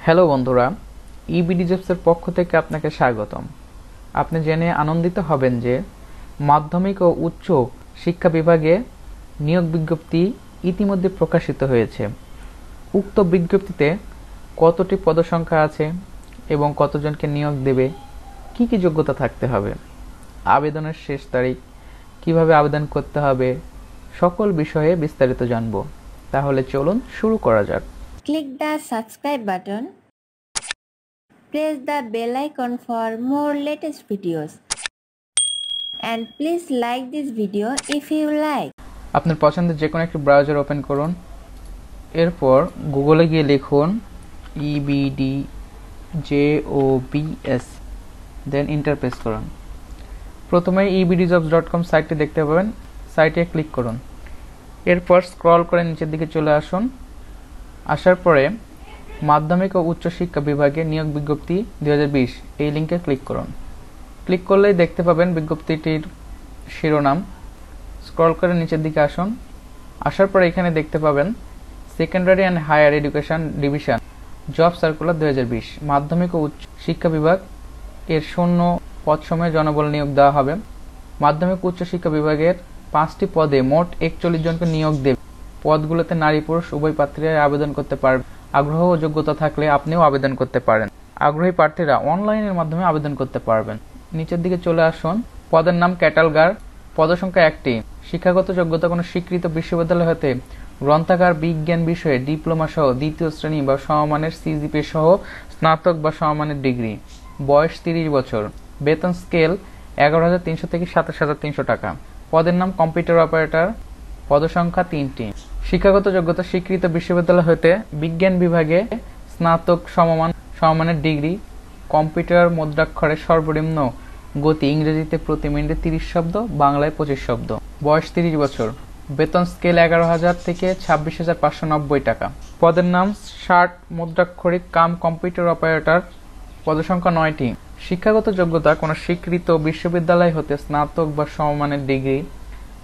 Hello বন্ধুরা, EBD জবসের পক্ষ থেকে আপনাকে স্বাগতম। আপনি জেনে আনন্দিত হবেন যে মাধ্যমিক ও উচ্চ শিক্ষা বিভাগে নিয়োগ বিজ্ঞপ্তি ইতিমধ্যে প্রকাশিত হয়েছে। উক্ত বিজ্ঞপ্তিতে কতটি পদসংখ্যা আছে এবং কতজনকে নিয়োগ দেবে, কি কি যোগ্যতা থাকতে হবে, আবেদনের শেষ তারিখ, কিভাবে আবেদন করতে হবে, সকল বিষয়ে বিস্তারিত জানব। তাহলে চলুন শুরু করা যাক। Click the subscribe button. Press the bell icon for more latest videos. And please like this video if you like. আপনার পছন্দের যে কোনো একটি ব্রাউজার ওপেন করুন। এরপর গুগলে গিয়ে লিখুন EBDJOBS, দেন এন্টার প্রেস করুন। প্রথমে ebdjobs.com সাইটটি দেখতে পাবেন, সাইটে ক্লিক করুন। এরপর স্ক্রল করে নিচের দিকে চলে আসুন। আসার পরে মাধ্যমিক ও উচ্চ শিক্ষা বিভাগে নিয়োগ বিজ্ঞপ্তি 2020 এই লিঙ্কে ক্লিক করুন। ক্লিক করলেই দেখতে পাবেন বিজ্ঞপ্তিটির শিরোনাম। স্ক্রল করে নিচের দিকে আসুন। আসার পরে এখানে দেখতে পাবেন secondary and higher education division job circular 2020 মাধ্যমিক ও উচ্চ শিক্ষা বিভাগ এর শূন্য পদ সময়ে জনবল নিয়োগ দেওয়া হবে। মাধ্যমিক উচ্চ শিক্ষা বিভাগের 5টি পদে মোট 41 জনকে নিয়োগ দেবে। পদগুলোতে নারী পুরুষ উভয় প্রার্থীরা আবেদন করতে পারবে। আগ্রহ ও যোগ্যতা থাকলে আপনিও আবেদন করতে পারেন। আগ্রহী প্রার্থীরা অনলাইনের মাধ্যমে আবেদন করতে পারবেন। নিচের দিকে চলে আসুন। পদের নাম ক্যাটালগার, পদসংখ্যা 1টি। শিক্ষাগত যোগ্যতা কোনো স্বীকৃত বিশ্ববিদ্যালয় হতে গ্রন্থাগার বিজ্ঞান বিষয়ে ডিপ্লোমা সহ দ্বিতীয় শ্রেণী বা সমমানের সিজিপিএ সহ স্নাতক বা সমমানের ডিগ্রি। বয়স 30 বছর। বেতন স্কেল 11,300 থেকে 27,300 টাকা। পদের নাম কম্পিউটার অপারেটর। পদসংখ্যা 3টি। শিক্ষাগত যোগ্যতা স্বীকৃত বিশ্ববিদ্যালয় হতে বিজ্ঞান বিভাগে স্নাতক সমমানের ডিগ্রি। কম্পিউটার মুদ্রাক্ষরে সর্বনিম্ন গতি ইংরেজিতে প্রতি মিনিটে 30 শব্দ, বাংলায় 25 শব্দ। বয়স 30 বছর। বেতন স্কেল 11,000 থেকে 26,590 টাকা। পদের নাম ষাট মুদ্রাক্ষরিক কাম কম্পিউটার অপারেটর। পদসংখ্যা 9টি। শিক্ষাগত যোগ্যতা কোনো স্বীকৃত বিশ্ববিদ্যালয় হতে স্নাতক বা সমমানের ডিগ্রি।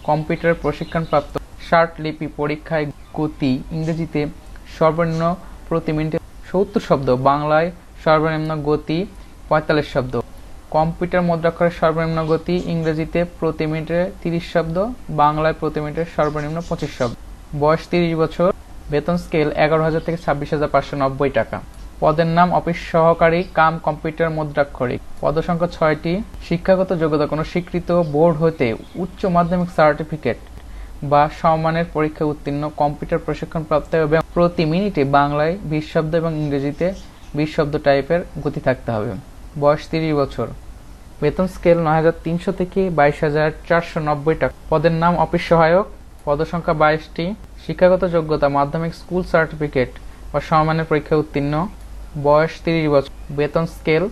কম্পিউটার প্রশিক্ষণপ্রাপ্ত। ষাট লিপি পরীক্ষায় গতি ইংরেজিতে সর্বনিম্ন প্রতি মিনিটে 70 শব্দ, বাংলায় সর্বনিম্ন গতি 45 শব্দ। কম্পিউটার মুদ্রাক্ষরের সর্বনিম্ন গতি ইংরেজিতে প্রতি মিনিটে 30 শব্দ, বাংলায় প্রতি মিনিটে সর্বনিম্ন 25 শব্দ। বয়স 30 বছর। বেতন স্কেল 11,000 থেকে 26,590 টাকা। পদের নাম অফিস সহকারী কাম কম্পিউটার মুদ্রাক্ষরিক। পদসংখ্যা 6টি। শিক্ষাগত যোগ্যতা কোনো স্বীকৃত বোর্ড হতে উচ্চ মাধ্যমিক সার্টিফিকেট বা সমমানের পরীক্ষায় উত্তীর্ণ, কম্পিউটার প্রশিক্ষণপ্রাপ্ত এবং প্রতি মিনিটে বাংলায় 20 শব্দ এবং ইংরেজিতে 20 শব্দ টাইপের গতি থাকতে হবে। বয়স 30 বছর। বেতন স্কেল 9,300 থেকে 22,490 টাকা। পদের নাম অফিস সহায়ক। পদসংখ্যা 22টি। শিক্ষাগত যোগ্যতা মাধ্যমিক স্কুল সার্টিফিকেট বা সমমানের পরীক্ষায় উত্তীর্ণ। বয়স 30 বছর। বেতন স্কেল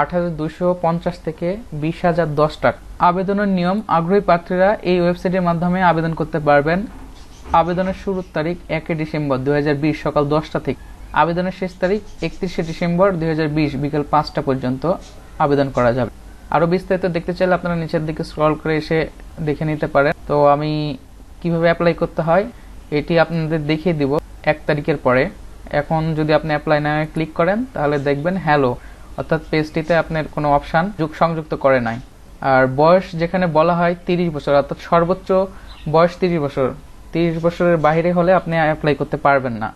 8,250 থেকে 20,010 টাকা। আবেদনের নিয়ম। আগ্রহী প্রার্থীরা এই ওয়েবসাইটের মাধ্যমে আবেদন করতে পারবেন। আবেদনের শুরুর তারিখ 1 ডিসেম্বর 2020 সকাল 10টা থেকে। আবেদনের শেষ তারিখ 31 ডিসেম্বর 2020 বিকেল 5টা পর্যন্ত আবেদন করা যাবে। আরো বিস্তারিত দেখতে চাইলে আপনারা নিচের দিকে স্ক্রল করে এসে দেখে নিতে পারেন। তো আমি কিভাবে অ্যাপ্লাই করতে হয় এটি আপনাদের দেখিয়ে দিব 1 তারিখের পরে। এখন যদি আপনি অ্যাপ্লাই না ক্লিক করেন তাহলে দেখবেন হ্যালো, অর্থাৎ পেজটিতে আপনার কোনো অপশন সংযুক্ত করে নাই। আর বয়স যেখানে বলা হয় 30 বছর, অর্থাৎ সর্বোচ্চ বয়স 30 বছর। 30 বছরের বাইরে হলে আপনি অ্যাপ্লাই করতে পারবেন না।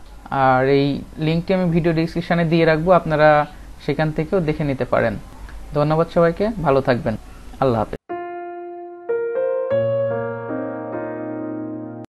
আর এই লিঙ্কটি আমি ভিডিও ডেসক্রিপশনে দিয়ে রাখবো, আপনারা সেখান থেকেও দেখে নিতে পারেন। ধন্যবাদ সবাইকে, ভালো থাকবেন। আল্লাহ হাফেজ।